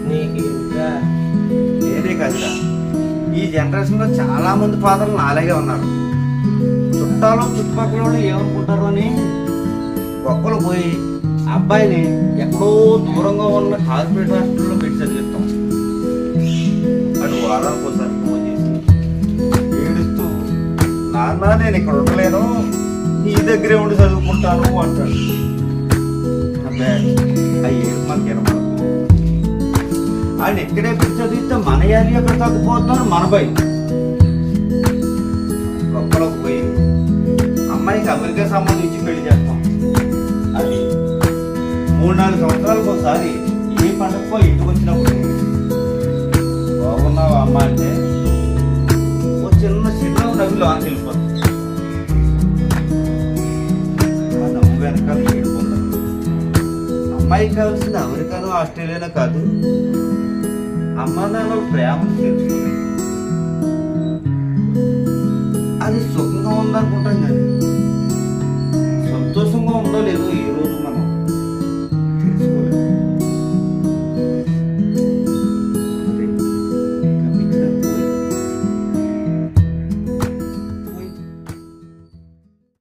నీకు ఇంకా నేనే కాదురా, ఈ జనరేషన్లో చాలా మంది ఫాదర్లు నాలాగే ఉన్నారు. చుట్టాలు చుట్టుపక్కల వాళ్ళు ఏమనుకుంటారు అని గొప్పలు పోయి అబ్బాయిని ఎక్కడో దూరంగా ఉన్న కార్పొరేట్ హాస్టల్లో పెట్టి చదివిస్తాం. అటు వారానికి ఒకసారి ఫోన్ చేసి ఏడుస్తూ, నాన్న నేను ఇక్కడ ఉండలేను, నీ దగ్గరే ఉండి చదువుకుంటాను అంటాడు. అబ్బే ఆ ఏడు మనకి ఎనపడదు. ఆయన ఎక్కడే పెట్టి చదివిస్తే మన ఏరియా ఎక్కడ తగ్గిపోతున్నాను మన భయం. గొప్పలోకి పోయి అమ్మాయికి అమెరికా సంబంధించి పెళ్లి చేస్తాం. అది 3-4 సంవత్సరాలకు ఒకసారి ఏ పండుగకో ఇంటికి వచ్చినప్పుడు బాగున్నావు అమ్మ అంటే ఓ చిన్న చిన్న నవ్వులు ఆన్ వెళ్ళిపోతుంది. ఆ నవ్వు వెనకాల ఏడుకుంటారు. అమ్మాయికి కావాల్సింది అమెరికానో ఆస్ట్రేలియానో కాదు, అమ్మ నాన్న ప్రేమను తెలుసుకుంది. అది సుఖంగా ఉందనుకుంటారు